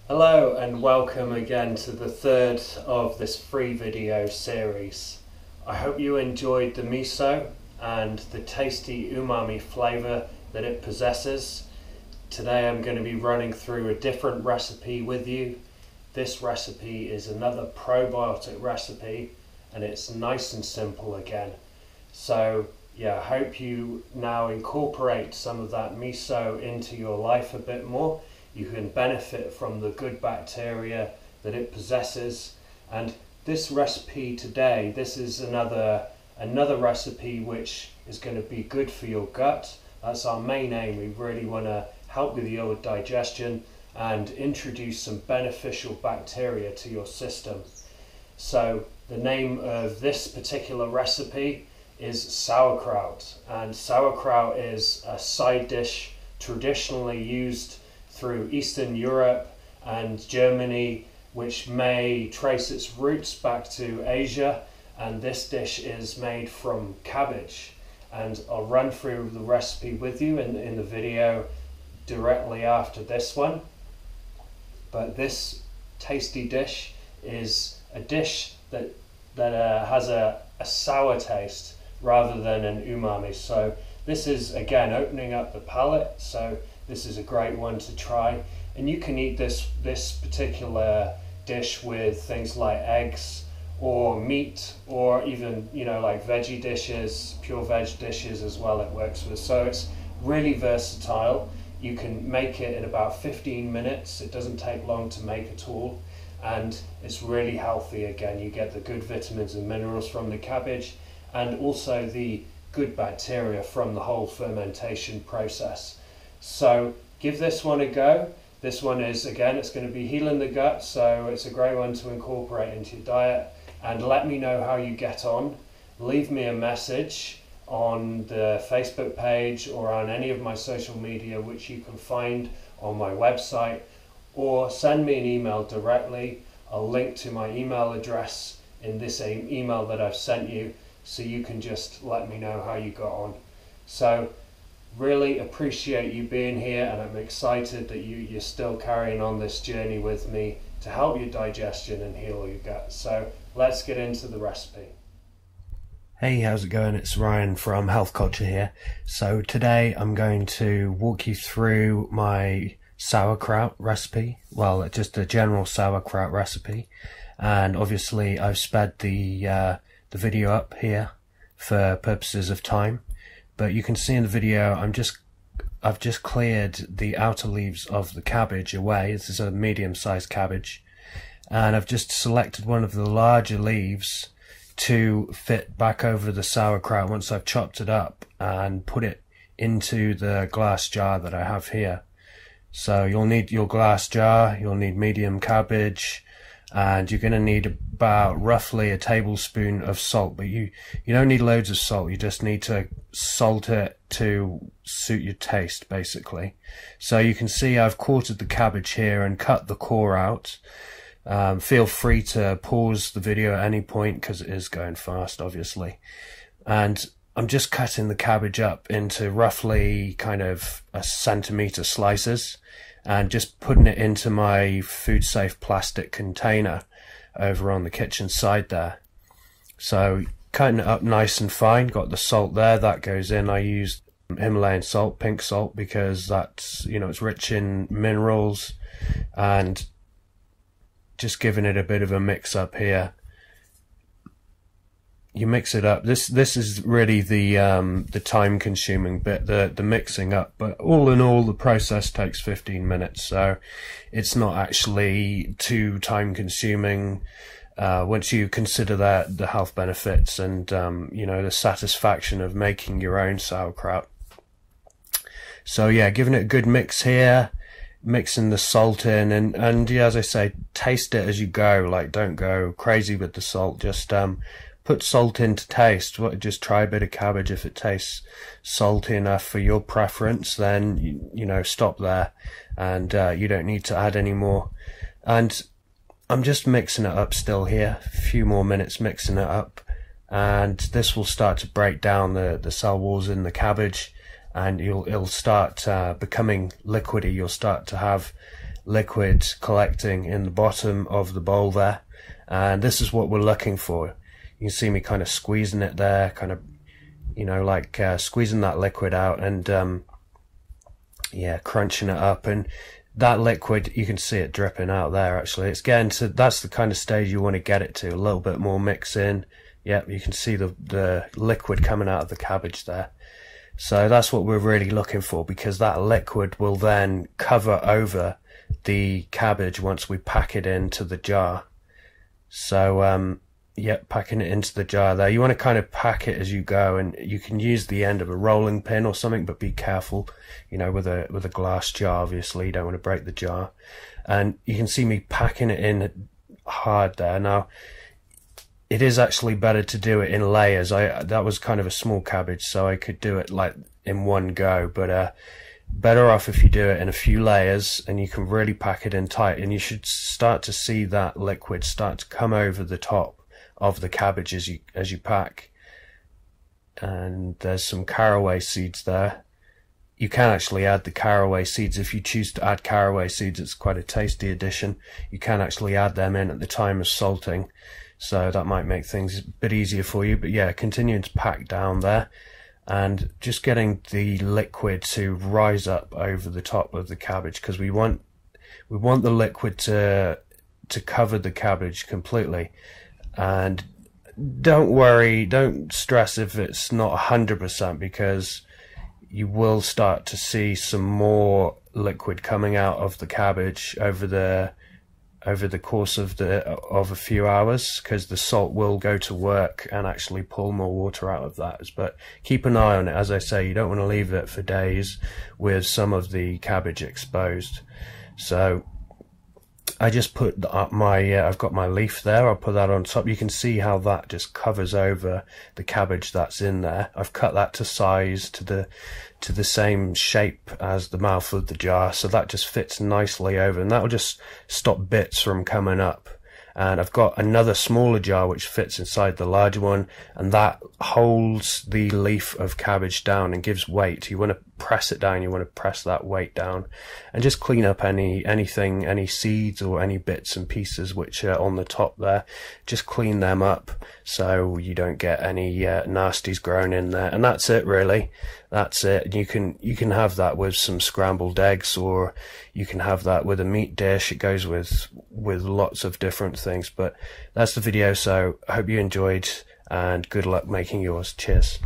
Hello and welcome again to the third of this free video series. I hope you enjoyed the miso and the tasty umami flavour that it possesses. Today I'm going to be running through a different recipe with you. This recipe is another probiotic recipe and it's nice and simple again. So yeah, I hope you now incorporate some of that miso into your life a bit more. You can benefit from the good bacteria that it possesses. And this recipe today, this is another recipe which is going to be good for your gut. That's our main aim. We really want to help with your digestion and introduce some beneficial bacteria to your system. So the name of this particular recipe is sauerkraut, and sauerkraut is a side dish traditionally used through Eastern Europe and Germany, which may trace its roots back to Asia, and this dish is made from cabbage. And I'll run through the recipe with you in the video directly after this one. But this tasty dish is a dish that has a sour taste rather than an umami. So this is again opening up the palate, so this is a great one to try. And you can eat this particular dish with things like eggs or meat, or even like veggie dishes, pure veg dishes as well it works with. So it's really versatile. You can make it in about 15 minutes. It doesn't take long to make at all, and it's really healthy. Again, you get the good vitamins and minerals from the cabbage and also the good bacteria from the whole fermentation process. So give this one a go. This one is, again, it's going to be healing the gut, so it's a great one to incorporate into your diet. And let me know how you get on. Leave me a message on the Facebook page or on any of my social media, which you can find on my website, or send me an email directly. I'll link to my email address in this email that I've sent you, so you can just let me know how you got on. So really appreciate you being here, and I'm excited that you're still carrying on this journey with me to help your digestion and heal your gut. So let's get into the recipe. Hey, how's it going? It's Ryan from Health Culture here. So today I'm going to walk you through my sauerkraut recipe. Well, just a general sauerkraut recipe. And obviously I've sped the video up here for purposes of time. But you can see in the video I've just cleared the outer leaves of the cabbage away. This is a medium-sized cabbage. And I've just selected one of the larger leaves to fit back over the sauerkraut once I've chopped it up and put it into the glass jar that I have here. So you'll need your glass jar, you'll need medium cabbage, and you're going to need about roughly a tablespoon of salt. But you don't need loads of salt, you just need to salt it to suit your taste, basically. So you can see I've quartered the cabbage here and cut the core out. Feel free to pause the video at any point because it is going fast, obviously. And I'm just cutting the cabbage up into roughly kind of a centimetre slices and just putting it into my food safe plastic container over on the kitchen side there. So cutting it up nice and fine, got the salt there, that goes in. I used Himalayan salt, pink salt, because that's, it's rich in minerals, and just giving it a bit of a mix up here. You mix it up. This is really the time consuming bit, the mixing up, but all in all the process takes 15 minutes, so it's not actually too time consuming once you consider that the health benefits and the satisfaction of making your own sauerkraut. So yeah, giving it a good mix here, mixing the salt in, and yeah, as I say, taste it as you go. Like, don't go crazy with the salt, just put salt in to taste. Just try a bit of cabbage. If it tastes salty enough for your preference, then stop there, and you don't need to add any more. And I'm just mixing it up still here, a few more minutes mixing it up, and this will start to break down the cell walls in the cabbage, and it'll start becoming liquidy. You'll start to have liquid collecting in the bottom of the bowl there, and this is what we're looking for. You can see me kind of squeezing it there, kind of, you know, like squeezing that liquid out, and yeah, crunching it up. And that liquid, you can see it dripping out there. Actually, it's getting to, that's the kind of stage you want to get it to. A little bit more mix in. Yep, you can see the liquid coming out of the cabbage there. So that's what we're really looking for, because that liquid will then cover over the cabbage once we pack it into the jar. So yep, packing it into the jar there. You want to kind of pack it as you go, and you can use the end of a rolling pin or something, but be careful, you know, with a glass jar, obviously you don't want to break the jar. And you can see me packing it in hard there. Now, it is actually better to do it in layers. That was kind of a small cabbage, so I could do it like in one go, but better off if you do it in a few layers, and you can really pack it in tight, and you should start to see that liquid start to come over the top of the cabbage as you pack. And there's some caraway seeds there. You can actually add the caraway seeds if you choose to add caraway seeds. It's quite a tasty addition. You can actually add them in at the time of salting, so that might make things a bit easier for you. But yeah, continuing to pack down there and just getting the liquid to rise up over the top of the cabbage, because we want the liquid to cover the cabbage completely. And don't worry, don't stress if it's not 100%, because you will start to see some more liquid coming out of the cabbage over the course of a few hours, because the salt will go to work and actually pull more water out of that. But keep an eye on it. As I say, you don't want to leave it for days with some of the cabbage exposed. So I just put up I've got my leaf there. I'll put that on top. You can see how that just covers over the cabbage that's in there. I've cut that to size, to the same shape as the mouth of the jar, so that just fits nicely over, and that will just stop bits from coming up. And I've got another smaller jar which fits inside the larger one, and that holds the leaf of cabbage down and gives weight. You want to press it down, you want to press that weight down, and just clean up any seeds or any bits and pieces which are on the top there. Just clean them up so you don't get any nasties growing in there. And that's it, really. That's it. You can have that with some scrambled eggs, or you can have that with a meat dish. It goes with lots of different things. But that's the video, so I hope you enjoyed, and good luck making yours. Cheers.